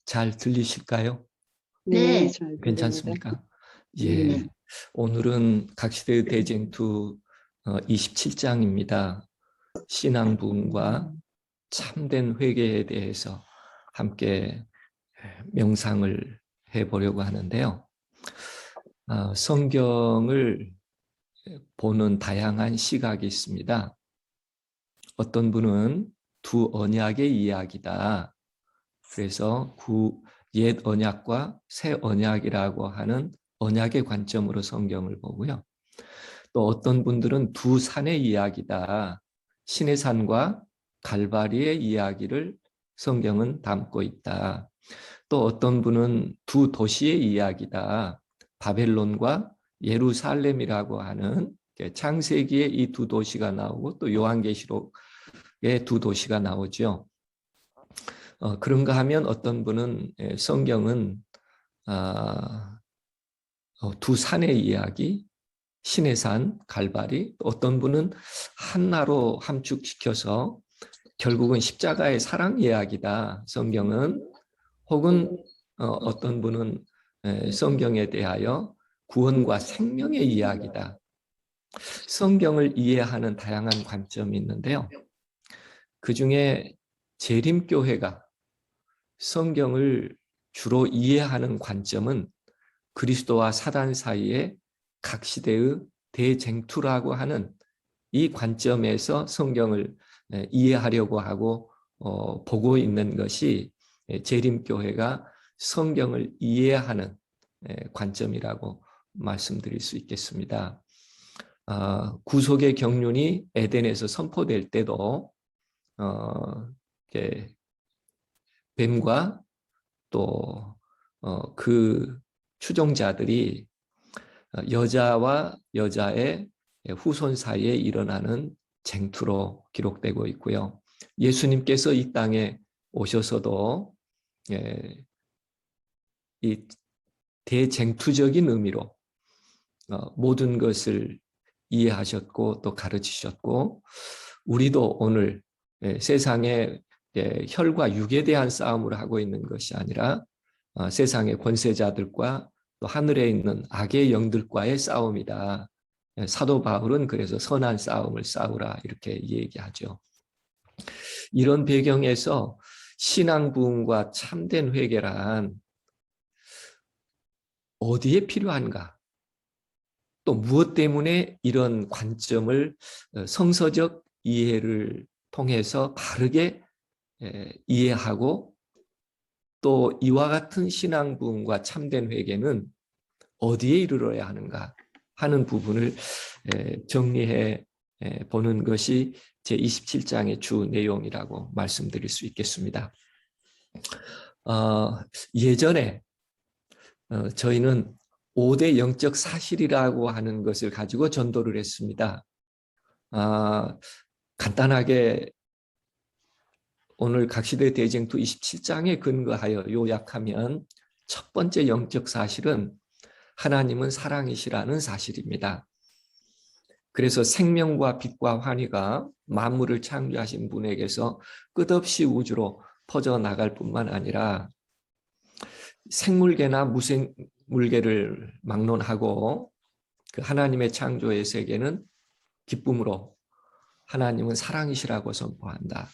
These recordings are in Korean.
잘 들리실까요? 네, 네, 잘 들립니다. 괜찮습니까? 예. 네. 오늘은 각시대 대쟁투 27장입니다. 신앙 부흥과 참된 회개에 대해서 함께 명상을 해보려고 하는데요. 성경을 보는 다양한 시각이 있습니다. 어떤 분은 두 언약의 이야기다. 그래서 옛 언약과 새 언약이라고 하는 언약의 관점으로 성경을 보고요. 또 어떤 분들은 두 산의 이야기다. 신의 산과 갈바리의 이야기를 성경은 담고 있다. 또 어떤 분은 두 도시의 이야기다. 바벨론과 예루살렘이라고 하는 창세기에 이 두 도시가 나오고 또 요한계시록에 두 도시가 나오죠. 그런가 하면 어떤 분은 성경은 두 산의 이야기, 신의 산, 갈바리, 어떤 분은 하나로 함축시켜서 결국은 십자가의 사랑 이야기다. 성경은 혹은 어떤 분은 성경에 대하여 구원과 생명의 이야기다. 성경을 이해하는 다양한 관점이 있는데요. 그중에 재림교회가 성경을 주로 이해하는 관점은 그리스도와 사단 사이의 각 시대의 대쟁투라고 하는 이 관점에서 성경을 이해하려고 하고 보고 있는 것이 재림교회가 성경을 이해하는 관점이라고 말씀드릴 수 있겠습니다. 구속의 경륜이 에덴에서 선포될 때도 뱀과 또 그 추종자들이 여자와 여자의 후손 사이에 일어나는 쟁투로 기록되고 있고요. 예수님께서 이 땅에 오셔서도 이 대쟁투적인 의미로 모든 것을 이해하셨고 또 가르치셨고, 우리도 오늘 세상에 혈과 육에 대한 싸움을 하고 있는 것이 아니라 세상의 권세자들과 또 하늘에 있는 악의 영들과의 싸움이다. 사도 바울은 그래서 선한 싸움을 싸우라 이렇게 얘기하죠. 이런 배경에서 신앙 부흥과 참된 회개란 어디에 필요한가? 또 무엇 때문에 이런 관점을 성서적 이해를 통해서 바르게 이해하고 또 이와 같은 신앙 부흥과 참된 회개는 어디에 이르러야 하는가 하는 부분을 정리해 보는 것이 제27장의 주 내용이라고 말씀드릴 수 있겠습니다. 예전에 저희는 5대 영적 사실이라고 하는 것을 가지고 전도를 했습니다. 간단하게 오늘 각시대 대쟁투 27장에 근거하여 요약하면 첫 번째 영적 사실은 하나님은 사랑이시라는 사실입니다. 그래서 생명과 빛과 환희가 만물을 창조하신 분에게서 끝없이 우주로 퍼져나갈 뿐만 아니라 생물계나 무생물계를 막론하고 그 하나님의 창조의 세계는 기쁨으로 하나님은 사랑이시라고 선포한다.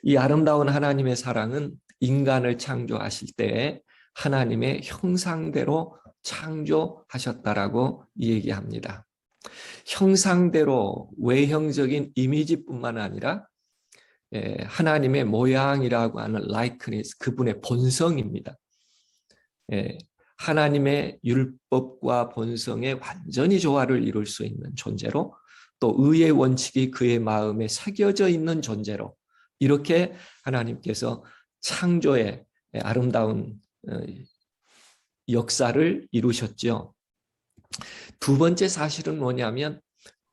이 아름다운 하나님의 사랑은 인간을 창조하실 때 하나님의 형상대로 창조하셨다라고 얘기합니다. 형상대로 외형적인 이미지뿐만 아니라 하나님의 모양이라고 하는 likeness, 그분의 본성입니다. 하나님의 율법과 본성에 완전히 조화를 이룰 수 있는 존재로, 또 의의 원칙이 그의 마음에 새겨져 있는 존재로, 이렇게 하나님께서 창조의 아름다운 역사를 이루셨죠. 두 번째 사실은 뭐냐면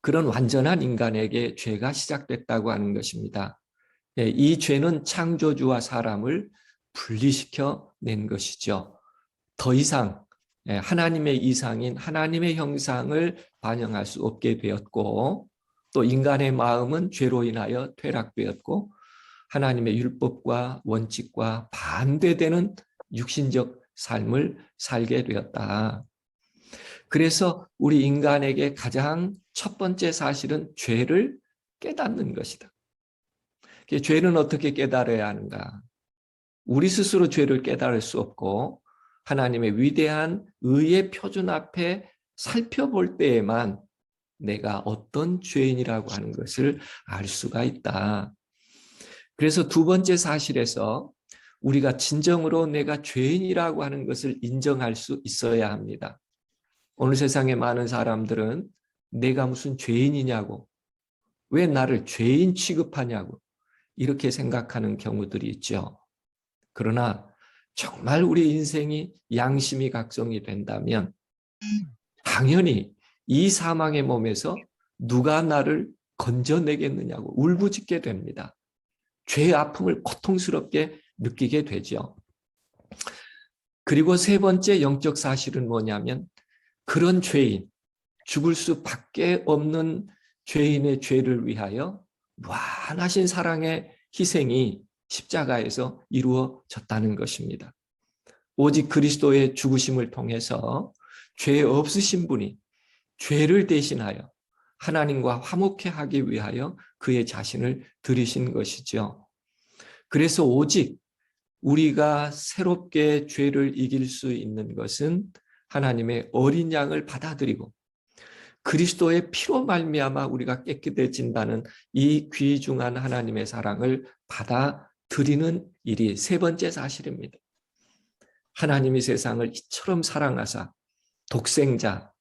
그런 완전한 인간에게 죄가 시작됐다고 하는 것입니다. 이 죄는 창조주와 사람을 분리시켜 낸 것이죠. 더 이상 하나님의 이상인 하나님의 형상을 반영할 수 없게 되었고, 또 인간의 마음은 죄로 인하여 퇴락되었고, 하나님의 율법과 원칙과 반대되는 육신적 삶을 살게 되었다. 그래서 우리 인간에게 가장 첫 번째 사실은 죄를 깨닫는 것이다. 죄는 어떻게 깨달아야 하는가? 우리 스스로 죄를 깨달을 수 없고 하나님의 위대한 의의 표준 앞에 살펴볼 때에만 내가 어떤 죄인이라고 하는 것을 알 수가 있다. 그래서 두 번째 사실에서 우리가 진정으로 내가 죄인이라고 하는 것을 인정할 수 있어야 합니다. 오늘 세상에 많은 사람들은 내가 무슨 죄인이냐고, 왜 나를 죄인 취급하냐고 이렇게 생각하는 경우들이 있죠. 그러나 정말 우리 인생이 양심이 각성이 된다면 당연히 이 사망의 몸에서 누가 나를 건져내겠느냐고 울부짖게 됩니다. 죄의 아픔을 고통스럽게 느끼게 되죠. 그리고 세 번째 영적 사실은 뭐냐면 그런 죄인, 죽을 수밖에 없는 죄인의 죄를 위하여 무한하신 사랑의 희생이 십자가에서 이루어졌다는 것입니다. 오직 그리스도의 죽으심을 통해서 죄 없으신 분이 죄를 대신하여 하나님과 화목해 하기 위하여 그의 자신을 드리신 것이죠. 그래서 오직 우리가 새롭게 죄를 이길 수 있는 것은 하나님의 어린 양을 받아들이고 그리스도의 피로 말미암아 우리가 깨끗해진다는 이 귀중한 하나님의 사랑을 받아들이는 일이 세 번째 사실입니다. 하나님이 세상을 이처럼 사랑하사 독생자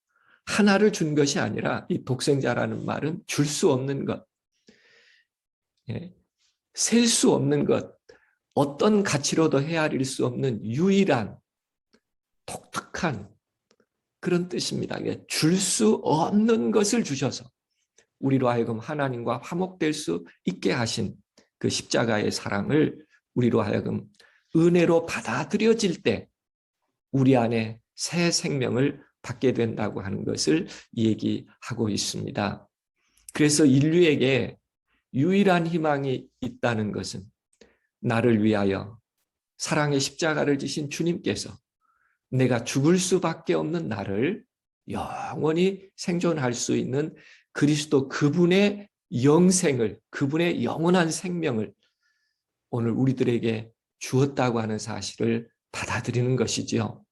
하나를 준 것이 아니라 이 독생자라는 말은 줄 수 없는 것, 셀 수 없는 것, 어떤 가치로도 헤아릴 수 없는 유일한 독특한 그런 뜻입니다. 줄 수 없는 것을 주셔서 우리로 하여금 하나님과 화목될 수 있게 하신 그 십자가의 사랑을 우리로 하여금 은혜로 받아들여질 때 우리 안에 새 생명을 받게 된다고 하는 것을 얘기하고 있습니다. 그래서 인류에게 유일한 희망이 있다는 것은 나를 위하여 사랑의 십자가를 지신 주님께서 내가 죽을 수밖에 없는 나를 영원히 생존할 수 있는 그리스도 그분의 영생을, 그분의 영원한 생명을 오늘 우리들에게 주었다고 하는 사실을 받아들이는 것이지요.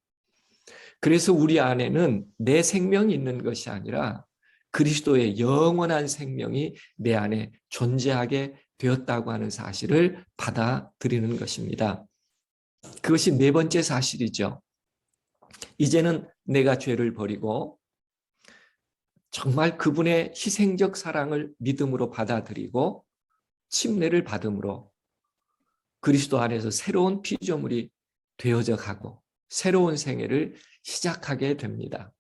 그래서 우리 안에는 내 생명이 있는 것이 아니라 그리스도의 영원한 생명이 내 안에 존재하게 되었다고 하는 사실을 받아들이는 것입니다. 그것이 네 번째 사실이죠. 이제는 내가 죄를 버리고 정말 그분의 희생적 사랑을 믿음으로 받아들이고 침례를 받음으로 그리스도 안에서 새로운 피조물이 되어져 가고 새로운 생애를 시작하게 됩니다.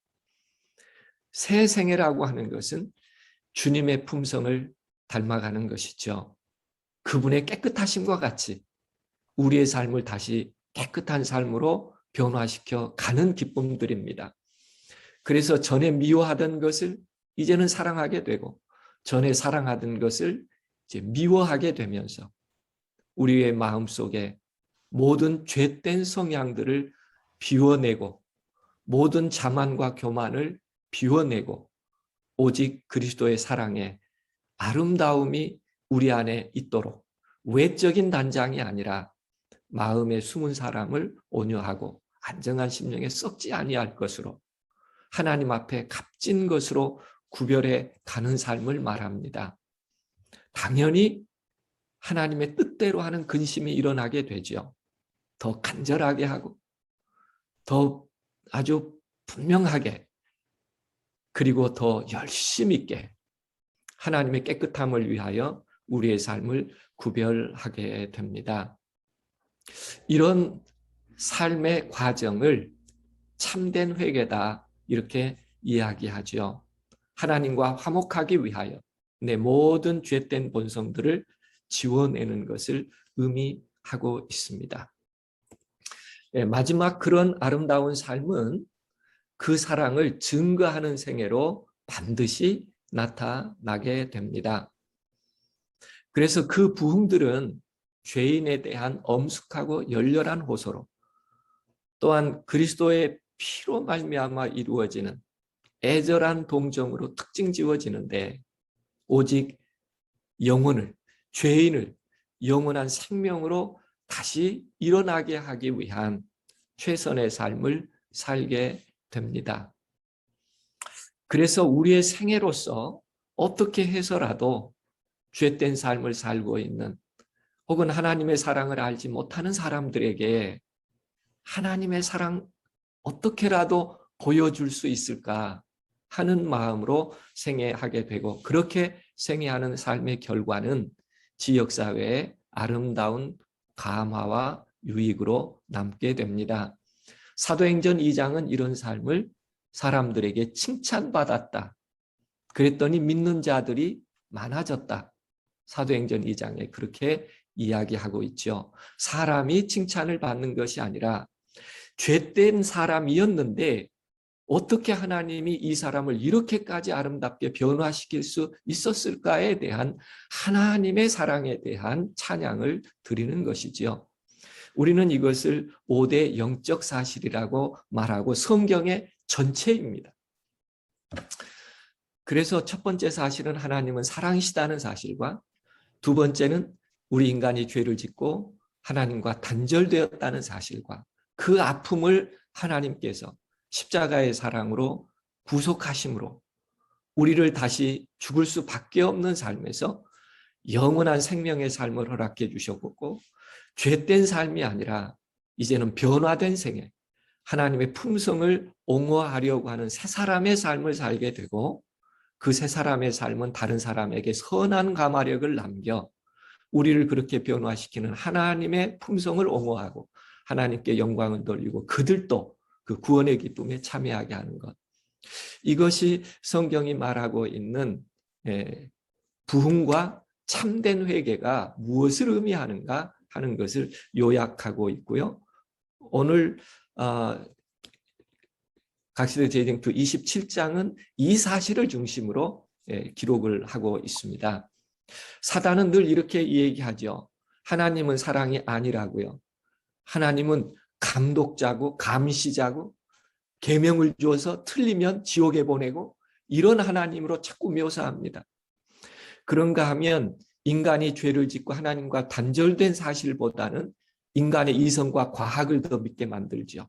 새 생애라고 하는 것은 주님의 품성을 닮아가는 것이죠. 그분의 깨끗하심과 같이 우리의 삶을 다시 깨끗한 삶으로 변화시켜 가는 기쁨들입니다. 그래서 전에 미워하던 것을 이제는 사랑하게 되고 전에 사랑하던 것을 이제 미워하게 되면서 우리의 마음속에 모든 죄된 성향들을 비워내고 모든 자만과 교만을 비워내고 오직 그리스도의 사랑의 아름다움이 우리 안에 있도록 외적인 단장이 아니라 마음의 숨은 사람을 온유하고 안정한 심령에 썩지 아니할 것으로 하나님 앞에 값진 것으로 구별해 가는 삶을 말합니다. 당연히 하나님의 뜻대로 하는 근심이 일어나게 되죠. 더 간절하게 하고 더 아주 분명하게 그리고 더 열심 있게 하나님의 깨끗함을 위하여 우리의 삶을 구별하게 됩니다. 이런 삶의 과정을 참된 회개다 이렇게 이야기하죠. 하나님과 화목하기 위하여 내 모든 죄된 본성들을 지워내는 것을 의미하고 있습니다. 마지막 그런 아름다운 삶은 그 사랑을 증거하는 생애로 반드시 나타나게 됩니다. 그래서 그 부흥들은 죄인에 대한 엄숙하고 열렬한 호소로, 또한 그리스도의 피로 말미암아 이루어지는 애절한 동정으로 특징 지어지는데, 오직 영혼을, 죄인을 영원한 생명으로 다시 일어나게 하기 위한 최선의 삶을 살게 됩니다. 그래서 우리의 생애로서 어떻게 해서라도 죄된 삶을 살고 있는, 혹은 하나님의 사랑을 알지 못하는 사람들에게 하나님의 사랑 어떻게라도 보여줄 수 있을까 하는 마음으로 생애하게 되고, 그렇게 생애하는 삶의 결과는 지역사회의 아름다운 감화와 유익으로 남게 됩니다. 사도행전 2장은 이런 삶을 사람들에게 칭찬받았다, 그랬더니 믿는 자들이 많아졌다, 사도행전 2장에 그렇게 이야기하고 있죠. 사람이 칭찬을 받는 것이 아니라 죄된 사람이었는데 어떻게 하나님이 이 사람을 이렇게까지 아름답게 변화시킬 수 있었을까에 대한 하나님의 사랑에 대한 찬양을 드리는 것이지요. 우리는 이것을 5대 영적 사실이라고 말하고 성경의 전체입니다. 그래서 첫 번째 사실은 하나님은 사랑이시다는 사실과, 두 번째는 우리 인간이 죄를 짓고 하나님과 단절되었다는 사실과, 그 아픔을 하나님께서 십자가의 사랑으로 구속하심으로 우리를 다시 죽을 수밖에 없는 삶에서 영원한 생명의 삶을 허락해 주셨고, 죄된 삶이 아니라 이제는 변화된 생애, 하나님의 품성을 옹호하려고 하는 새 사람의 삶을 살게 되고, 그 새 사람의 삶은 다른 사람에게 선한 감화력을 남겨 우리를 그렇게 변화시키는 하나님의 품성을 옹호하고 하나님께 영광을 돌리고 그들도 그 구원의 기쁨에 참여하게 하는 것, 이것이 성경이 말하고 있는 부흥과 참된 회개가 무엇을 의미하는가 하는 것을 요약하고 있고요. 오늘 각시대 재쟁투 27장은 이 사실을 중심으로 기록을 하고 있습니다. 사단은 늘 이렇게 얘기하죠. 하나님은 사랑이 아니라고요. 하나님은 감독자고 감시자고 계명을 주어서 틀리면 지옥에 보내고, 이런 하나님으로 자꾸 묘사합니다. 그런가 하면 인간이 죄를 짓고 하나님과 단절된 사실보다는 인간의 이성과 과학을 더 믿게 만들죠.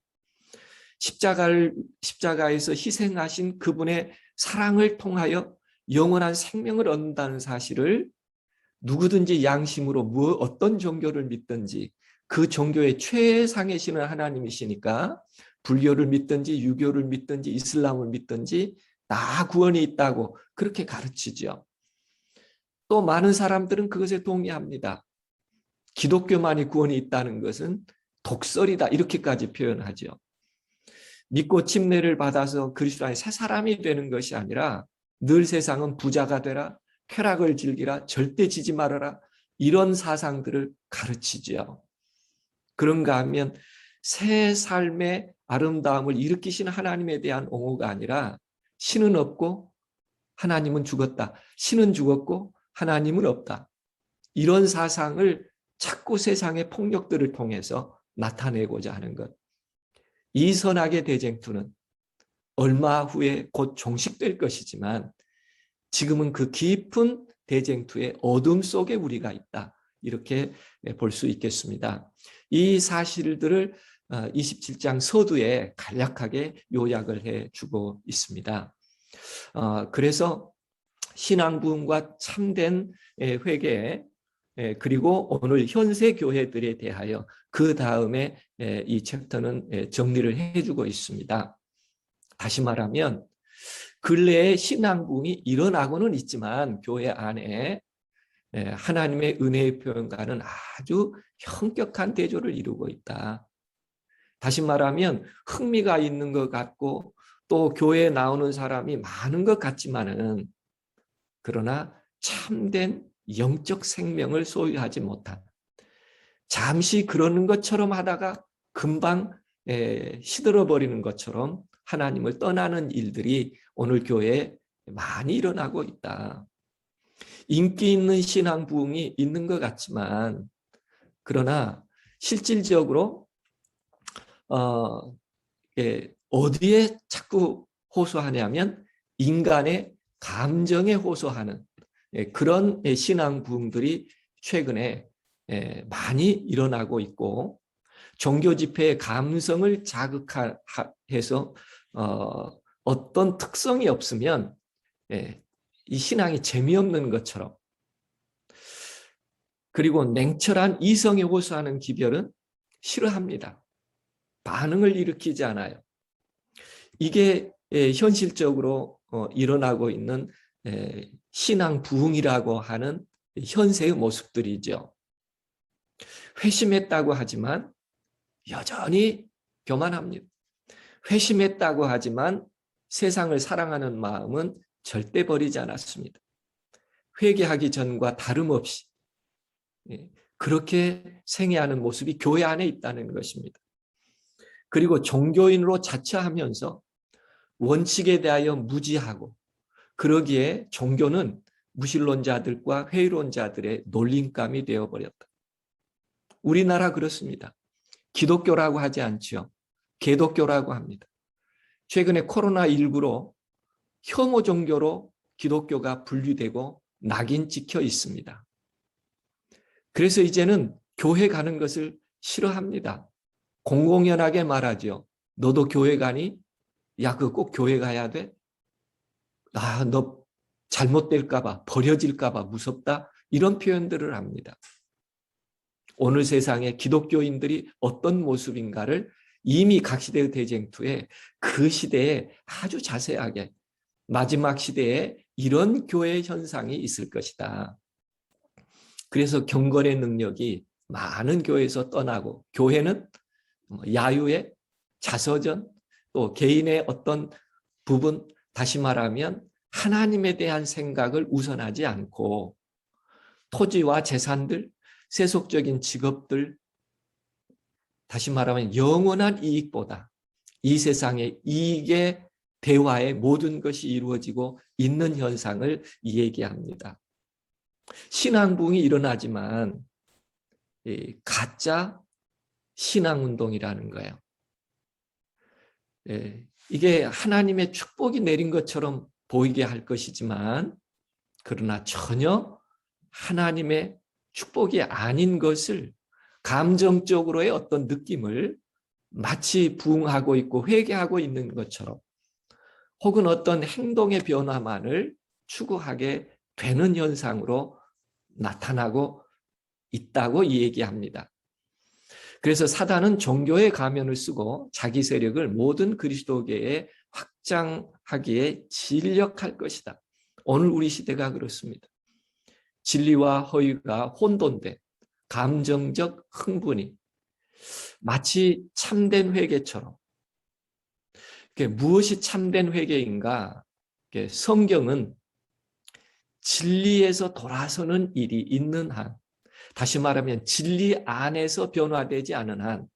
십자가에서 희생하신 그분의 사랑을 통하여 영원한 생명을 얻는다는 사실을 누구든지 양심으로 어떤 종교를 믿든지 그 종교의 최상의 신은 하나님이시니까 불교를 믿든지 유교를 믿든지 이슬람을 믿든지 다 구원이 있다고 그렇게 가르치죠. 또 많은 사람들은 그것에 동의합니다. 기독교만이 구원이 있다는 것은 독설이다, 이렇게까지 표현하죠. 믿고 침례를 받아서 그리스도 안에 새 사람이 되는 것이 아니라 늘 세상은 부자가 되라, 쾌락을 즐기라, 절대 지지 말아라, 이런 사상들을 가르치죠. 그런가 하면 새 삶의 아름다움을 일으키시는 하나님에 대한 옹호가 아니라 신은 없고 하나님은 죽었다, 신은 죽었고 하나님은 없다, 이런 사상을 자꾸 세상의 폭력들을 통해서 나타내고자 하는 것. 이 선악의 대쟁투는 얼마 후에 곧 종식될 것이지만 지금은 그 깊은 대쟁투의 어둠 속에 우리가 있다, 이렇게 볼 수 있겠습니다. 이 사실들을 27장 서두에 간략하게 요약을 해주고 있습니다. 그래서 신앙부흥과 참된 회개, 그리고 오늘 현세 교회들에 대하여 그 다음에 이 챕터는 정리를 해주고 있습니다. 다시 말하면 근래에 신앙부흥이 일어나고는 있지만 교회 안에 하나님의 은혜의 표현과는 아주 현격한 대조를 이루고 있다. 다시 말하면 흥미가 있는 것 같고 또 교회에 나오는 사람이 많은 것 같지만은, 그러나 참된 영적 생명을 소유하지 못한, 잠시 그러는 것처럼 하다가 금방 시들어버리는 것처럼 하나님을 떠나는 일들이 오늘 교회에 많이 일어나고 있다. 인기 있는 신앙 부흥이 있는 것 같지만 그러나 실질적으로 어디에 자꾸 호소하냐면 인간의 감정에 호소하는 그런 신앙 부흥들이 최근에 많이 일어나고 있고, 종교 집회의 감성을 자극해서 어떤 특성이 없으면 이 신앙이 재미없는 것처럼, 그리고 냉철한 이성에 호소하는 기별은 싫어합니다. 반응을 일으키지 않아요. 이게 현실적으로 일어나고 있는 신앙 부흥이라고 하는 현세의 모습들이죠. 회심했다고 하지만 여전히 교만합니다. 회심했다고 하지만 세상을 사랑하는 마음은 절대 버리지 않았습니다. 회개하기 전과 다름없이 그렇게 생애하는 모습이 교회 안에 있다는 것입니다. 그리고 종교인으로 자처하면서 원칙에 대하여 무지하고, 그러기에 종교는 무신론자들과 회의론자들의 놀림감이 되어버렸다. 우리나라 그렇습니다. 기독교라고 하지 않죠. 개독교라고 합니다. 최근에 코로나19로 혐오 종교로 기독교가 분류되고 낙인 찍혀 있습니다. 그래서 이제는 교회 가는 것을 싫어합니다. 공공연하게 말하죠. 너도 교회 가니? 야, 그거 꼭 교회 가야 돼? 아, 너 잘못될까 봐, 버려질까 봐 무섭다. 이런 표현들을 합니다. 오늘 세상에 기독교인들이 어떤 모습인가를 이미 각시대의 대쟁투에 그 시대에 아주 자세하게, 마지막 시대에 이런 교회 현상이 있을 것이다. 그래서 경건의 능력이 많은 교회에서 떠나고, 교회는 야유의 자서전, 또 개인의 어떤 부분, 다시 말하면 하나님에 대한 생각을 우선하지 않고 토지와 재산들, 세속적인 직업들, 다시 말하면 영원한 이익보다 이 세상의 이익의 대화에 모든 것이 이루어지고 있는 현상을 얘기합니다. 신앙부흥이 일어나지만 가짜 신앙운동이라는 거예요. 이게 하나님의 축복이 내린 것처럼 보이게 할 것이지만, 그러나 전혀 하나님의 축복이 아닌 것을, 감정적으로의 어떤 느낌을 마치 부흥하고 있고 회개하고 있는 것처럼, 혹은 어떤 행동의 변화만을 추구하게 되는 현상으로 나타나고 있다고 얘기합니다. 그래서 사단은 종교의 가면을 쓰고 자기 세력을 모든 그리스도계에 확장하기에 진력할 것이다. 오늘 우리 시대가 그렇습니다. 진리와 허위가 혼돈된 감정적 흥분이 마치 참된 회개처럼, 무엇이 참된 회개인가? 성경은 진리에서 돌아서는 일이 있는 한, 다시 말하면 진리 안에서 변화되지 않은 한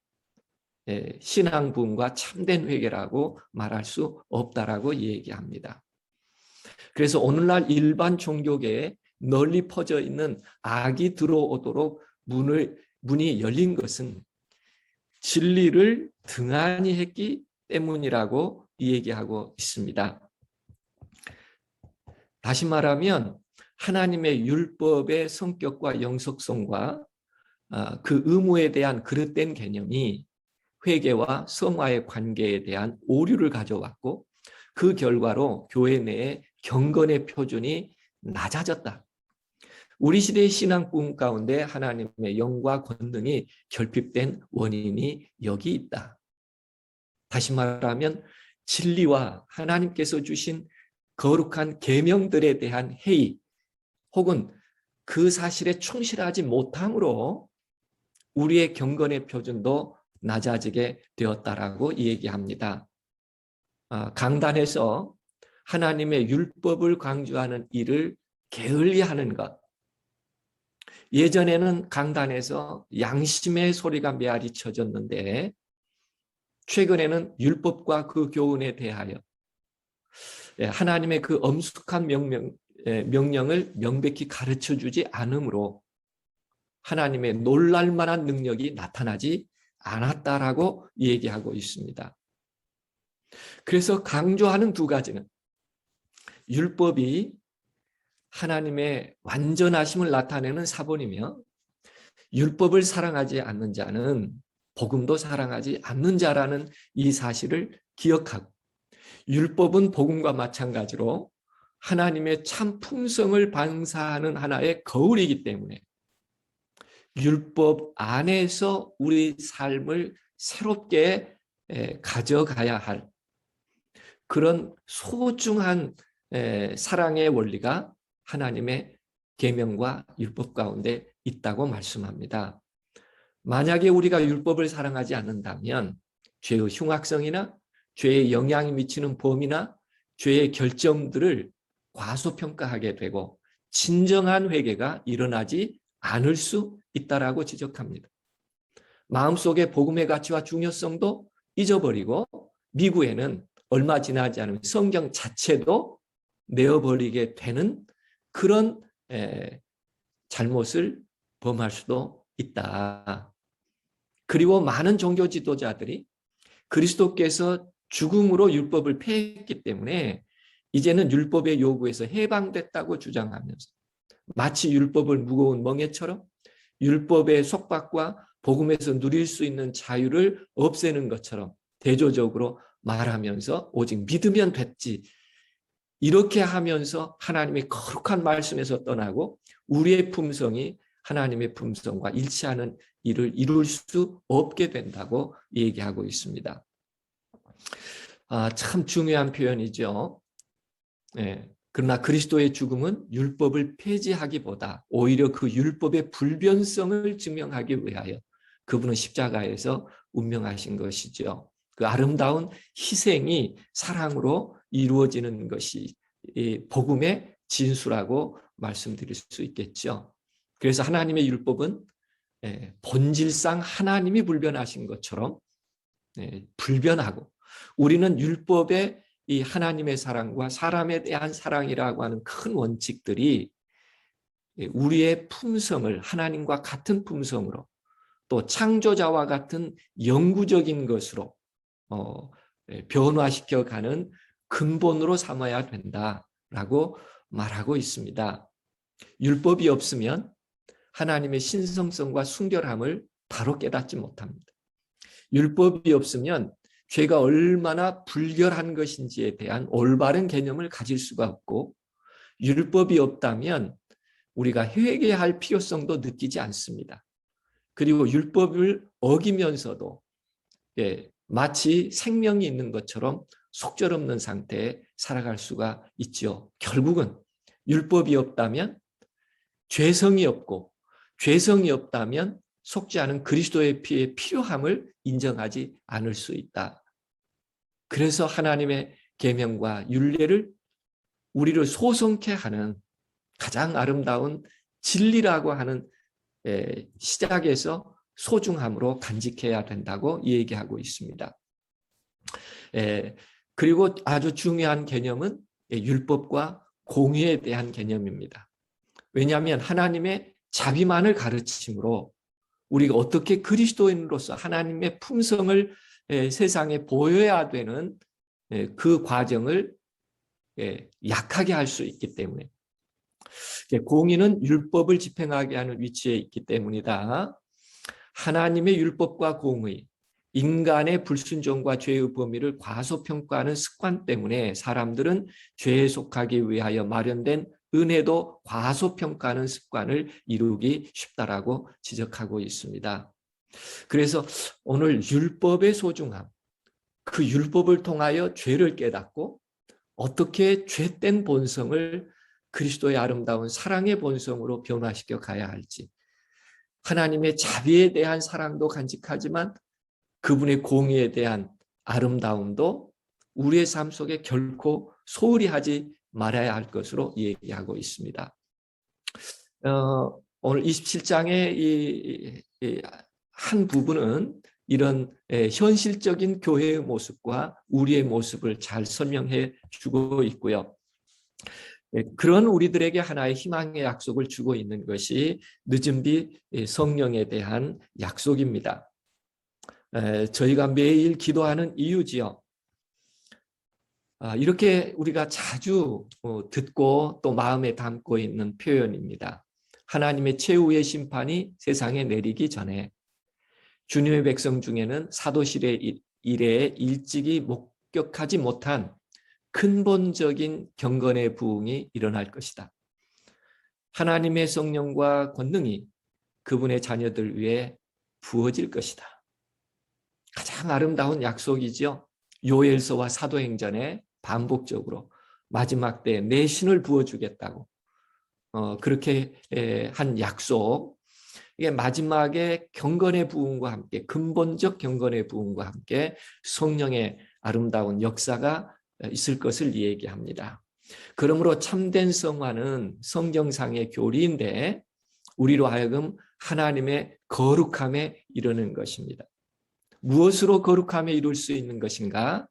신앙 부흥과 참된 회개라고 말할 수 없다라고 얘기합니다. 그래서 오늘날 일반 종교계에 널리 퍼져 있는 악이 들어오도록 문이 열린 것은 진리를 등한히 했기 때문이라고 얘기하고 있습니다. 다시 말하면 하나님의 율법의 성격과 영속성과 그 의무에 대한 그릇된 개념이 회개와 성화의 관계에 대한 오류를 가져왔고, 그 결과로 교회 내에 경건의 표준이 낮아졌다. 우리 시대의 신앙 부흥 가운데 하나님의 영과 권능이 결핍된 원인이 여기 있다. 다시 말하면 진리와 하나님께서 주신 거룩한 계명들에 대한 회의, 혹은 그 사실에 충실하지 못함으로 우리의 경건의 표준도 낮아지게 되었다라고 얘기합니다. 강단에서 하나님의 율법을 강조하는 일을 게을리하는 것. 예전에는 강단에서 양심의 소리가 메아리 쳐졌는데, 최근에는 율법과 그 교훈에 대하여 하나님의 그 엄숙한 명령을 명백히 가르쳐주지 않으므로 하나님의 놀랄 만한 능력이 나타나지 않았다라고 얘기하고 있습니다. 그래서 강조하는 두 가지는 율법이 하나님의 완전하심을 나타내는 사본이며 율법을 사랑하지 않는 자는 복음도 사랑하지 않는 자라는 이 사실을 기억하고 율법은 복음과 마찬가지로 하나님의 참 품성을 방사하는 하나의 거울이기 때문에 율법 안에서 우리 삶을 새롭게 가져가야 할 그런 소중한 사랑의 원리가 하나님의 계명과 율법 가운데 있다고 말씀합니다. 만약에 우리가 율법을 사랑하지 않는다면 죄의 흉악성이나 죄에 영향이 미치는 범위나 죄의 결정들을 과소평가하게 되고 진정한 회개가 일어나지 않을 수 있다라고 지적합니다. 마음속에 복음의 가치와 중요성도 잊어버리고 미국에는 얼마 지나지 않으면 성경 자체도 내어버리게 되는 그런 잘못을 범할 수도 있다. 그리고 많은 종교 지도자들이 그리스도께서 죽음으로 율법을 폐했기 때문에 이제는 율법의 요구에서 해방됐다고 주장하면서 마치 율법을 무거운 멍에처럼 율법의 속박과 복음에서 누릴 수 있는 자유를 없애는 것처럼 대조적으로 말하면서 오직 믿으면 됐지 이렇게 하면서 하나님의 거룩한 말씀에서 떠나고 우리의 품성이 하나님의 품성과 일치하는 일을 이룰 수 없게 된다고 얘기하고 있습니다. 참 중요한 표현이죠. 그러나 그리스도의 죽음은 율법을 폐지하기보다 오히려 그 율법의 불변성을 증명하기 위하여 그분은 십자가에서 운명하신 것이죠. 그 아름다운 희생이 사랑으로 이루어지는 것이 복음의 진수라고 말씀드릴 수 있겠죠. 그래서 하나님의 율법은 본질상 하나님이 불변하신 것처럼 불변하고 우리는 율법의 이 하나님의 사랑과 사람에 대한 사랑이라고 하는 큰 원칙들이 우리의 품성을 하나님과 같은 품성으로 또 창조자와 같은 영구적인 것으로 변화시켜가는 근본으로 삼아야 된다라고 말하고 있습니다. 율법이 없으면 하나님의 신성성과 순결함을 바로 깨닫지 못합니다. 율법이 없으면 죄가 얼마나 불결한 것인지에 대한 올바른 개념을 가질 수가 없고 율법이 없다면 우리가 회개할 필요성도 느끼지 않습니다. 그리고 율법을 어기면서도 마치 생명이 있는 것처럼 속절없는 상태에 살아갈 수가 있죠. 결국은 율법이 없다면 죄성이 없고 죄성이 없다면 속지 않은 그리스도의 피의 필요함을 인정하지 않을 수 있다. 그래서 하나님의 계명과 율례를 우리를 소성케 하는 가장 아름다운 진리라고 하는 시작에서 소중함으로 간직해야 된다고 얘기하고 있습니다. 그리고 아주 중요한 개념은 율법과 공의에 대한 개념입니다. 왜냐하면 하나님의 자비만을 가르침으로 우리가 어떻게 그리스도인으로서 하나님의 품성을 세상에 보여야 되는 그 과정을 약하게 할 수 있기 때문에 공의는 율법을 집행하게 하는 위치에 있기 때문이다. 하나님의 율법과 공의, 인간의 불순종과 죄의 범위를 과소평가하는 습관 때문에 사람들은 죄에 속하기 위하여 마련된 은혜도 과소평가하는 습관을 이루기 쉽다라고 지적하고 있습니다. 그래서 오늘 율법의 소중함, 그 율법을 통하여 죄를 깨닫고 어떻게 죄된 본성을 그리스도의 아름다운 사랑의 본성으로 변화시켜 가야 할지, 하나님의 자비에 대한 사랑도 간직하지만 그분의 공의에 대한 아름다움도 우리의 삶 속에 결코 소홀히 하지 말아야 할 것으로 얘기하고 있습니다. 오늘 27장의 한 부분은 이런 현실적인 교회의 모습과 우리의 모습을 잘 설명해 주고 있고요. 그런 우리들에게 하나의 희망의 약속을 주고 있는 것이 늦은 비 성령에 대한 약속입니다. 저희가 매일 기도하는 이유지요. 이렇게 우리가 자주 듣고 또 마음에 담고 있는 표현입니다. 하나님의 최후의 심판이 세상에 내리기 전에 주님의 백성 중에는 사도실의 일에 일찍이 목격하지 못한 근본적인 경건의 부흥이 일어날 것이다. 하나님의 성령과 권능이 그분의 자녀들 위해 부어질 것이다. 가장 아름다운 약속이죠. 요엘서와 사도행전에 반복적으로 마지막 때에 내 신을 부어주겠다고 그렇게 한 약속. 이게 마지막에 경건의 부흥과 함께 근본적 경건의 부흥과 함께 성령의 아름다운 역사가 있을 것을 얘기합니다. 그러므로 참된 성화는 성경상의 교리인데 우리로 하여금 하나님의 거룩함에 이르는 것입니다. 무엇으로 거룩함에 이룰 수 있는 것인가?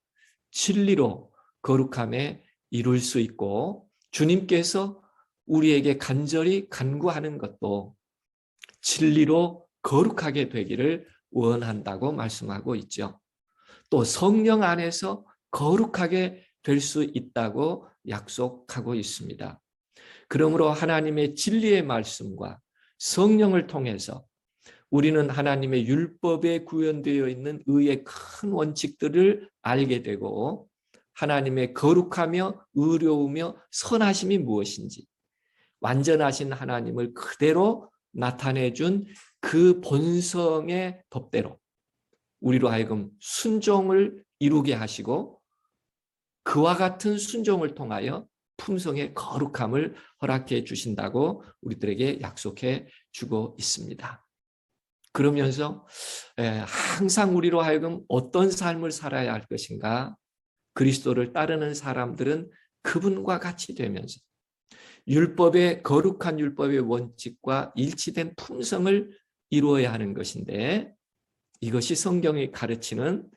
진리로 거룩함에 이룰 수 있고 주님께서 우리에게 간절히 간구하는 것도 진리로 거룩하게 되기를 원한다고 말씀하고 있죠. 또 성령 안에서 거룩하게 될 수 있다고 약속하고 있습니다. 그러므로 하나님의 진리의 말씀과 성령을 통해서 우리는 하나님의 율법에 구현되어 있는 의의 큰 원칙들을 알게 되고 하나님의 거룩하며 의로우며 선하심이 무엇인지 완전하신 하나님을 그대로 나타내준 그 본성의 법대로 우리로 하여금 순종을 이루게 하시고 그와 같은 순종을 통하여 품성의 거룩함을 허락해 주신다고 우리들에게 약속해 주고 있습니다. 그러면서 항상 우리로 하여금 어떤 삶을 살아야 할 것인가? 그리스도를 따르는 사람들은 그분과 같이 되면서 율법의 거룩한 율법의 원칙과 일치된 품성을 이루어야 하는 것인데 이것이 성경이 가르치는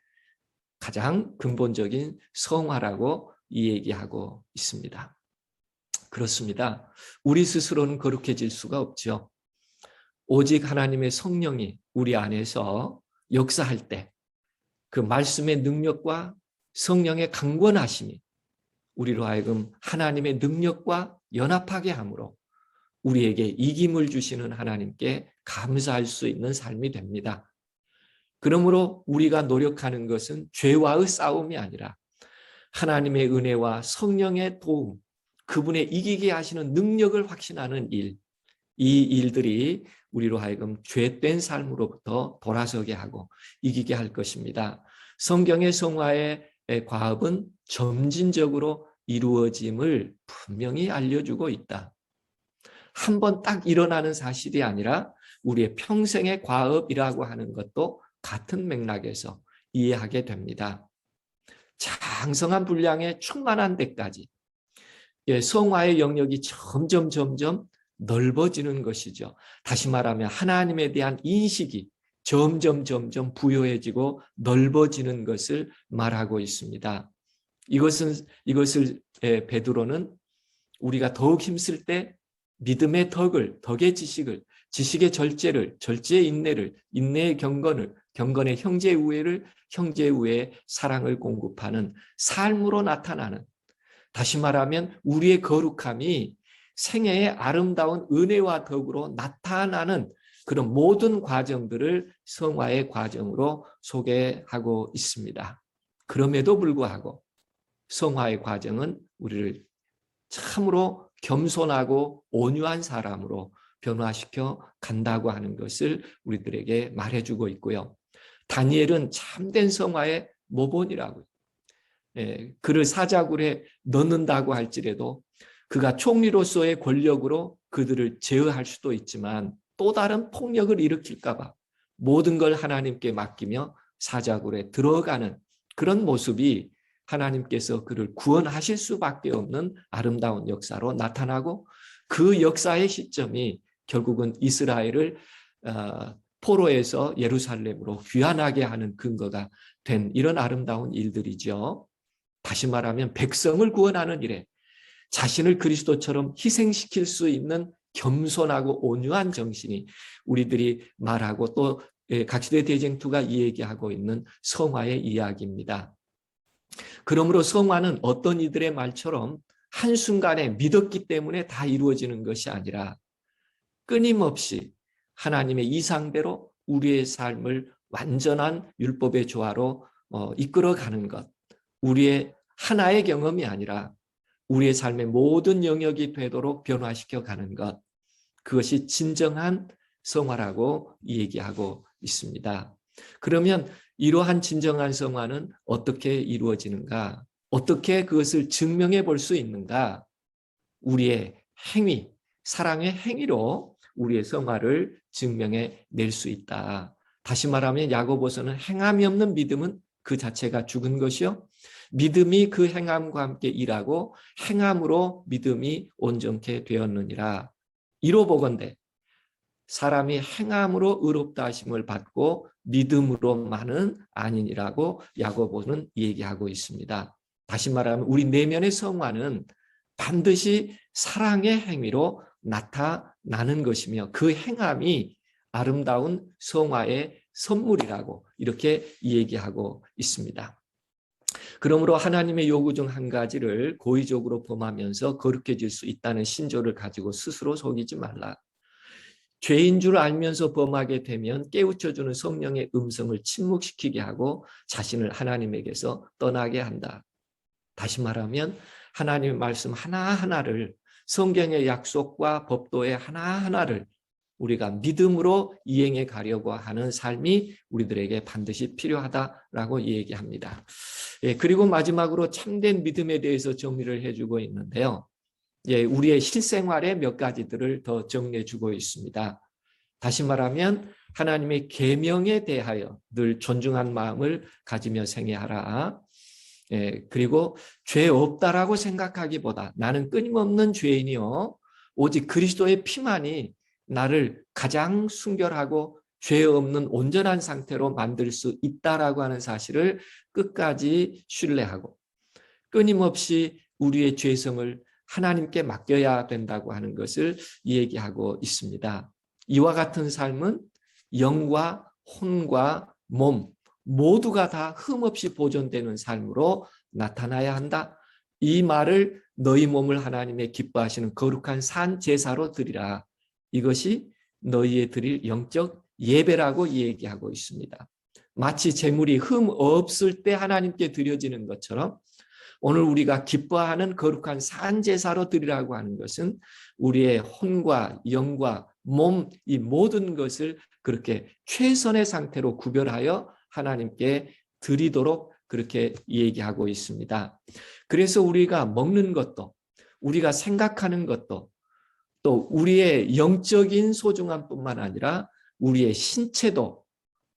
가장 근본적인 성화라고 얘기하고 있습니다. 그렇습니다. 우리 스스로는 거룩해질 수가 없죠. 오직 하나님의 성령이 우리 안에서 역사할 때 그 말씀의 능력과 성령의 강권하심이 우리로 하여금 하나님의 능력과 연합하게 함으로 우리에게 이김을 주시는 하나님께 감사할 수 있는 삶이 됩니다. 그러므로 우리가 노력하는 것은 죄와의 싸움이 아니라 하나님의 은혜와 성령의 도움, 그분의 이기게 하시는 능력을 확신하는 일, 이 일들이 우리로 하여금 죄된 삶으로부터 돌아서게 하고 이기게 할 것입니다. 성경의 성화의 과업은 점진적으로 이루어짐을 분명히 알려주고 있다. 한 번 딱 일어나는 사실이 아니라 우리의 평생의 과업이라고 하는 것도 같은 맥락에서 이해하게 됩니다. 장성한 분량에 충만한 데까지 성화의 영역이 점점 넓어지는 것이죠. 다시 말하면 하나님에 대한 인식이 점점 부여해지고 넓어지는 것을 말하고 있습니다. 이것을 베드로는 우리가 더욱 힘쓸 때 믿음의 덕의 지식을, 지식의 절제를, 절제의 인내를, 인내의 경건을, 경건의 형제 우애를, 형제 우애의 사랑을 공급하는 삶으로 나타나는, 다시 말하면 우리의 거룩함이 생애의 아름다운 은혜와 덕으로 나타나는 그런 모든 과정들을 성화의 과정으로 소개하고 있습니다. 그럼에도 불구하고 성화의 과정은 우리를 참으로 겸손하고 온유한 사람으로 변화시켜 간다고 하는 것을 우리들에게 말해주고 있고요. 다니엘은 참된 성화의 모본이라고요. 그를 사자굴에 넣는다고 할지라도 그가 총리로서의 권력으로 그들을 제어할 수도 있지만 또 다른 폭력을 일으킬까 봐 모든 걸 하나님께 맡기며 사자굴에 들어가는 그런 모습이 하나님께서 그를 구원하실 수밖에 없는 아름다운 역사로 나타나고 그 역사의 시점이 결국은 이스라엘을 포로에서 예루살렘으로 귀환하게 하는 근거가 된 이런 아름다운 일들이죠. 다시 말하면 백성을 구원하는 일에 자신을 그리스도처럼 희생시킬 수 있는 겸손하고 온유한 정신이 우리들이 말하고 또 각시대 대쟁투가 이야기하고 있는 성화의 이야기입니다. 그러므로 성화는 어떤 이들의 말처럼 한순간에 믿었기 때문에 다 이루어지는 것이 아니라 끊임없이 하나님의 이상대로 우리의 삶을 완전한 율법의 조화로 이끌어가는 것, 우리의 하나의 경험이 아니라 우리의 삶의 모든 영역이 되도록 변화시켜 가는 것, 그것이 진정한 성화라고 얘기하고 있습니다. 그러면 이러한 진정한 성화는 어떻게 이루어지는가? 어떻게 그것을 증명해 볼 수 있는가? 우리의 행위, 사랑의 행위로 우리의 성화를 증명해 낼 수 있다. 다시 말하면 야고보서는 행함이 없는 믿음은 그 자체가 죽은 것이요, 믿음이 그 행함과 함께 일하고 행함으로 믿음이 온전케 되었느니라. 이로보건대 사람이 행함으로 의롭다 하심을 받고 믿음으로만은 아니니라고 야고보는 얘기하고 있습니다. 다시 말하면 우리 내면의 성화는 반드시 사랑의 행위로 나타나는 것이며 그 행함이 아름다운 성화의 선물이라고 이렇게 얘기하고 있습니다. 그러므로 하나님의 요구 중 한 가지를 고의적으로 범하면서 거룩해질 수 있다는 신조를 가지고 스스로 속이지 말라. 죄인 줄 알면서 범하게 되면 깨우쳐주는 성령의 음성을 침묵시키게 하고 자신을 하나님에게서 떠나게 한다. 다시 말하면 하나님의 말씀 하나하나를, 성경의 약속과 법도의 하나하나를 우리가 믿음으로 이행해 가려고 하는 삶이 우리들에게 반드시 필요하다라고 얘기합니다. 그리고 마지막으로 참된 믿음에 대해서 정리를 해주고 있는데요. 우리의 실생활의 몇 가지들을 더 정리해주고 있습니다. 다시 말하면 하나님의 계명에 대하여 늘 존중한 마음을 가지며 생애하라. 그리고 죄 없다라고 생각하기보다 나는 끊임없는 죄인이요, 오직 그리스도의 피만이 나를 가장 순결하고 죄 없는 온전한 상태로 만들 수 있다라고 하는 사실을 끝까지 신뢰하고 끊임없이 우리의 죄성을 하나님께 맡겨야 된다고 하는 것을 얘기하고 있습니다. 이와 같은 삶은 영과 혼과 몸 모두가 다 흠없이 보존되는 삶으로 나타나야 한다. 이 말을 너희 몸을 하나님의 기뻐하시는 거룩한 산 제사로 드리라. 이것이 너희의 드릴 영적 예배라고 얘기하고 있습니다. 마치 제물이 흠 없을 때 하나님께 드려지는 것처럼 오늘 우리가 기뻐하는 거룩한 산 제사로 드리라고 하는 것은 우리의 혼과 영과 몸, 이 모든 것을 그렇게 최선의 상태로 구별하여 하나님께 드리도록 그렇게 얘기하고 있습니다. 그래서 우리가 먹는 것도, 우리가 생각하는 것도, 또 우리의 영적인 소중함뿐만 아니라 우리의 신체도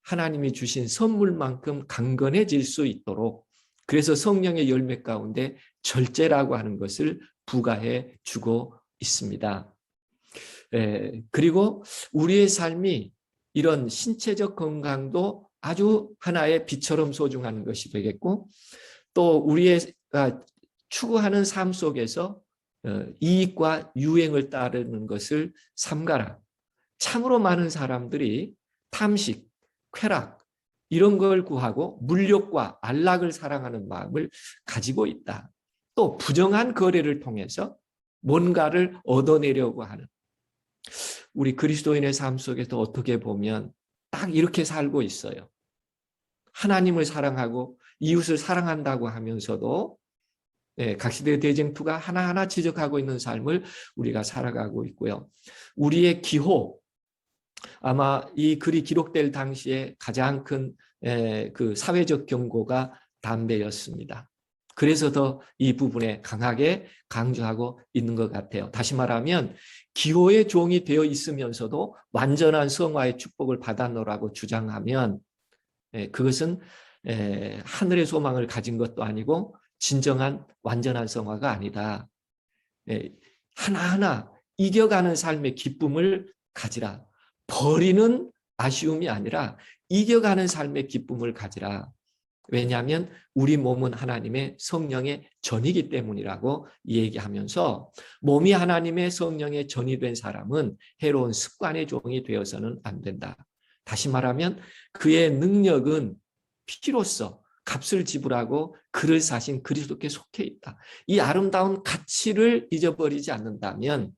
하나님이 주신 선물만큼 강건해질 수 있도록, 그래서 성령의 열매 가운데 절제라고 하는 것을 부과해 주고 있습니다. 그리고 우리의 삶이 이런 신체적 건강도 아주 하나의 빛처럼 소중한 것이 되겠고, 또 우리의 추구하는 삶 속에서 이익과 유행을 따르는 것을 삼가라. 참으로 많은 사람들이 탐식, 쾌락 이런 걸 구하고 물욕과 안락을 사랑하는 마음을 가지고 있다. 또 부정한 거래를 통해서 뭔가를 얻어내려고 하는, 우리 그리스도인의 삶 속에서 어떻게 보면 딱 이렇게 살고 있어요. 하나님을 사랑하고 이웃을 사랑한다고 하면서도 각시대 대쟁투가 하나하나 지적하고 있는 삶을 우리가 살아가고 있고요. 우리의 기호, 아마 이 글이 기록될 당시에 가장 큰 그 사회적 경고가 담배였습니다. 그래서 더 이 부분에 강하게 강조하고 있는 것 같아요. 다시 말하면 기호의 종이 되어 있으면서도 완전한 성화의 축복을 받아놓으라고 주장하면 그것은 하늘의 소망을 가진 것도 아니고 진정한 완전한 성화가 아니다. 하나하나 이겨가는 삶의 기쁨을 가지라. 버리는 아쉬움이 아니라 이겨가는 삶의 기쁨을 가지라. 왜냐하면 우리 몸은 하나님의 성령의 전이기 때문이라고 얘기하면서 몸이 하나님의 성령의 전이 된 사람은 해로운 습관의 종이 되어서는 안 된다. 다시 말하면 그의 능력은 피로써 값을 지불하고 그를 사신 그리스도께 속해 있다. 이 아름다운 가치를 잊어버리지 않는다면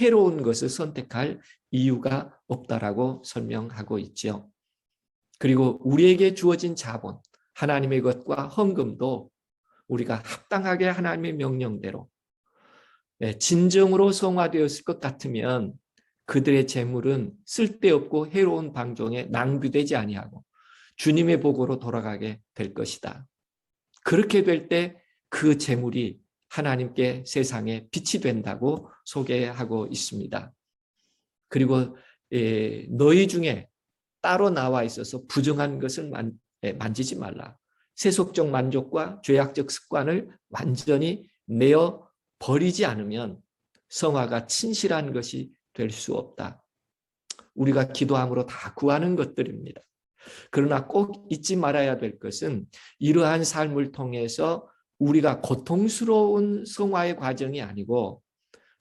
해로운 것을 선택할 이유가 없다라고 설명하고 있지요. 그리고 우리에게 주어진 자본, 하나님의 것과 헌금도 우리가 합당하게 하나님의 명령대로 진정으로 성화되었을 것 같으면 그들의 재물은 쓸데없고 해로운 방종에 낭비되지 아니하고 주님의 복으로 돌아가게 될 것이다. 그렇게 될 때 그 재물이 하나님께 세상에 빛이 된다고 소개하고 있습니다. 그리고 너희 중에 따로 나와 있어서 부정한 것을 만지지 말라. 세속적 만족과 죄악적 습관을 완전히 내어 버리지 않으면 성화가 진실한 것이 될 수 없다. 우리가 기도함으로 다 구하는 것들입니다. 그러나 꼭 잊지 말아야 될 것은 이러한 삶을 통해서 우리가 고통스러운 성화의 과정이 아니고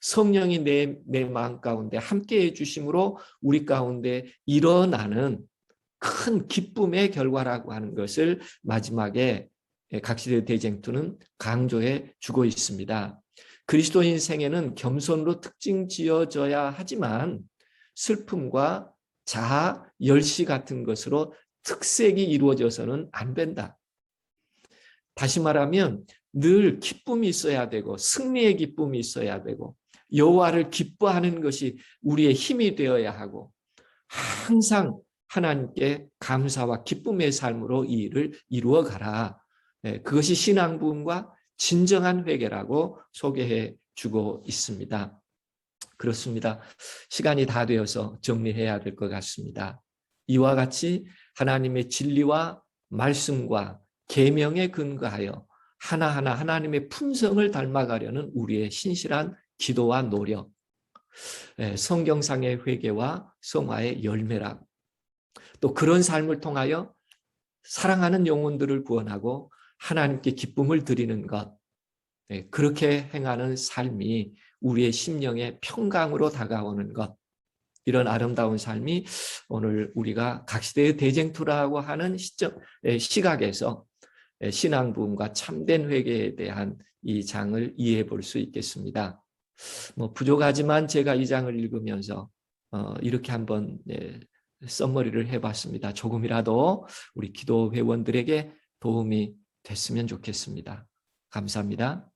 성령이 내 마음 가운데 함께해 주심으로 우리 가운데 일어나는 큰 기쁨의 결과라고 하는 것을 마지막에 각시대 대쟁투는 강조해 주고 있습니다. 그리스도인 생애는 겸손으로 특징 지어져야 하지만 슬픔과 자아, 열시 같은 것으로 특색이 이루어져서는 안 된다. 다시 말하면 늘 기쁨이 있어야 되고 승리의 기쁨이 있어야 되고 여호와를 기뻐하는 것이 우리의 힘이 되어야 하고 항상 하나님께 감사와 기쁨의 삶으로 이 일을 이루어가라. 그것이 신앙 부흥과 진정한 회개라고 소개해 주고 있습니다. 그렇습니다. 시간이 다 되어서 정리해야 될 것 같습니다. 이와 같이 하나님의 진리와 말씀과 계명에 근거하여 하나하나 하나님의 품성을 닮아가려는 우리의 신실한 기도와 노력, 성경상의 회개와 성화의 열매라고, 또 그런 삶을 통하여 사랑하는 영혼들을 구원하고 하나님께 기쁨을 드리는 것, 그렇게 행하는 삶이 우리의 심령의 평강으로 다가오는 것, 이런 아름다운 삶이 오늘 우리가 각시대의 대쟁투라고 하는 시각에서 신앙 부흥과 참된 회개에 대한 이 장을 이해해 볼 수 있겠습니다. 부족하지만 제가 이 장을 읽으면서 이렇게 한번 썸머리를 해봤습니다. 조금이라도 우리 기도 회원들에게 도움이 됐으면 좋겠습니다. 감사합니다.